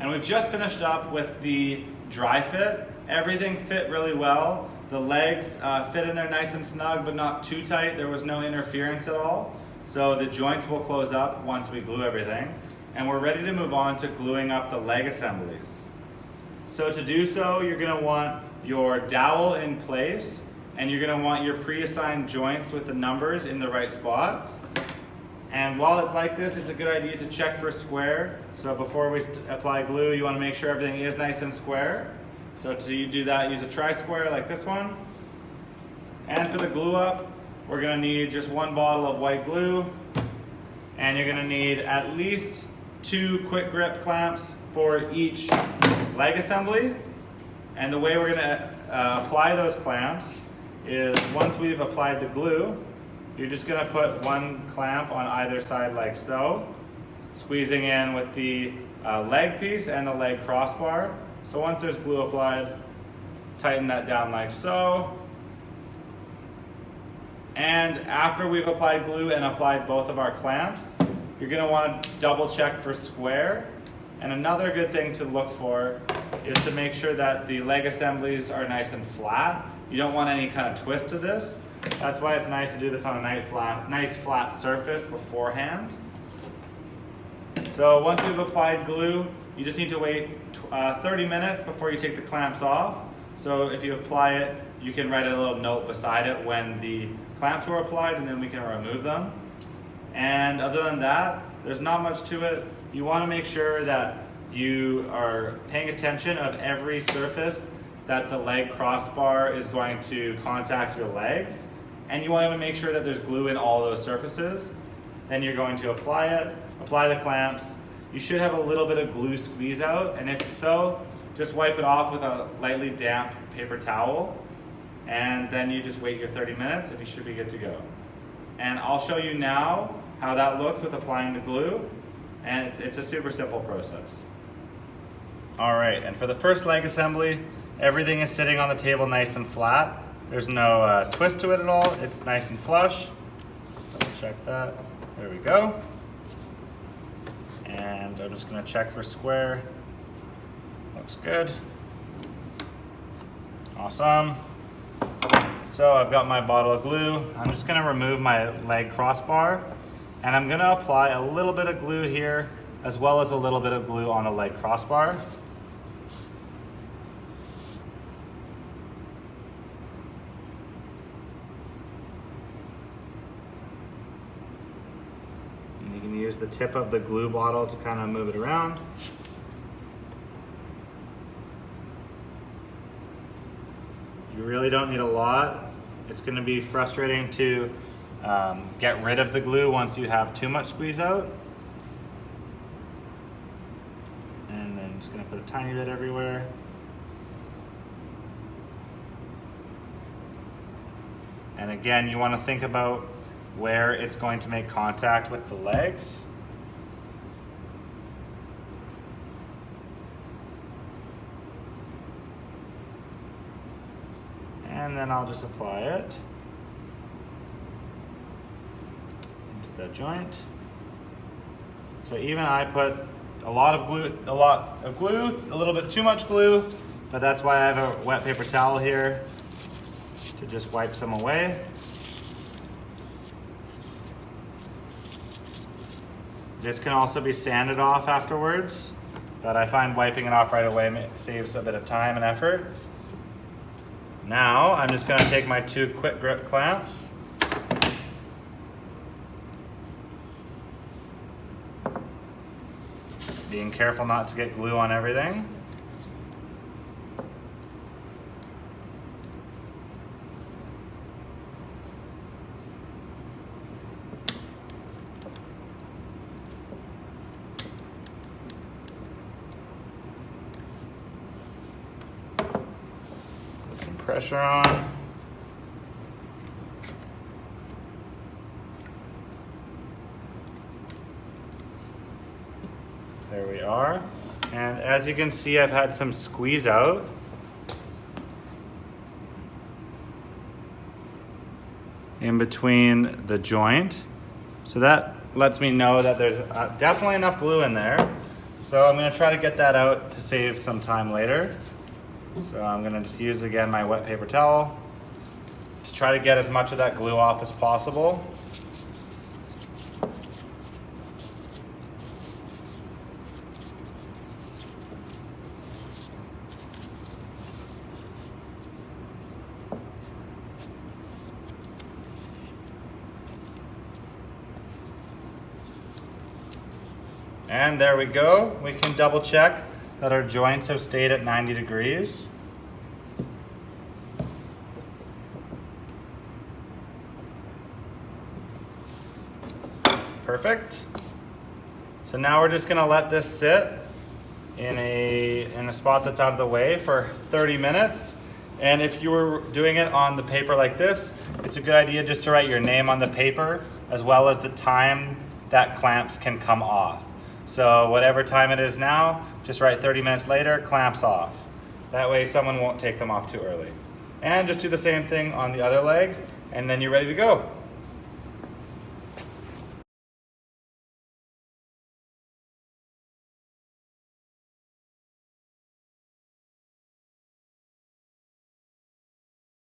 And we've just finished up with the dry fit. Everything fit really well. The legs fit in there nice and snug, but not too tight. There was no interference at all. So the joints will close up once we glue everything. And we're ready to move on to gluing up the leg assemblies. So to do so, you're gonna want your dowel in place, and you're gonna want your pre-assigned joints with the numbers in the right spots. And while it's like this, it's a good idea to check for square. So before we apply glue, you want to make sure everything is nice and square. So to do that, use a tri-square like this one. And for the glue up, we're going to need just one bottle of white glue. And you're going to need at least 2 quick grip clamps for each leg assembly. And the way we're going to apply those clamps is once we've applied the glue, you're just going to put one clamp on either side like so, squeezing in with the leg piece and the leg crossbar. So once there's glue applied, tighten that down like so. And after we've applied glue and applied both of our clamps, you're going to want to double check for square. And another good thing to look for is to make sure that the leg assemblies are nice and flat. You don't want any kind of twist to this. That's why it's nice to do this on a nice flat surface beforehand. So once we've applied glue, you just need to wait 30 minutes before you take the clamps off. So if you apply it, you can write a little note beside it when the clamps were applied, and then we can remove them. And other than that, there's not much to it. You want to make sure that you are paying attention of every surface that the leg crossbar is going to contact your legs. And you want to make sure that there's glue in all those surfaces. Then you're going to apply it, apply the clamps. You should have a little bit of glue squeeze out, and if so, just wipe it off with a lightly damp paper towel, and then you just wait your 30 minutes and you should be good to go. And I'll show you now how that looks with applying the glue, and it's a super simple process. All right, and for the first leg assembly, everything is sitting on the table nice and flat. There's no twist to it at all. It's nice and flush. Double check that. There we go. And I'm just gonna check for square. Looks good. Awesome. So I've got my bottle of glue. I'm just gonna remove my leg crossbar, and I'm gonna apply a little bit of glue here, as well as a little bit of glue on the leg crossbar. You can use the tip of the glue bottle to kind of move it around. You really don't need a lot. It's going to be frustrating to get rid of the glue once you have too much squeeze out. And then I'm just going to put a tiny bit everywhere. And again, you want to think about where it's going to make contact with the legs. And then I'll just apply it into the joint. So even I put a little bit too much glue, but that's why I have a wet paper towel here to just wipe some away. This can also be sanded off afterwards, but I find wiping it off right away saves a bit of time and effort. Now, I'm just going to take my 2 quick grip clamps. Being careful not to get glue on everything. Some pressure on. There we are. And as you can see, I've had some squeeze out. In between the joint. So that lets me know that there's definitely enough glue in there. So I'm gonna try to get that out to save some time later. So I'm gonna just use again my wet paper towel to try to get as much of that glue off as possible. And there we go. We can double check that our joints have stayed at 90 degrees. Perfect. So now we're just gonna let this sit in a spot that's out of the way for 30 minutes. And if you were doing it on the paper like this, it's a good idea just to write your name on the paper as well as the time that clamps can come off. So whatever time it is now, just write 30 minutes later, clamps off. That way someone won't take them off too early. And just do the same thing on the other leg, and then you're ready to go.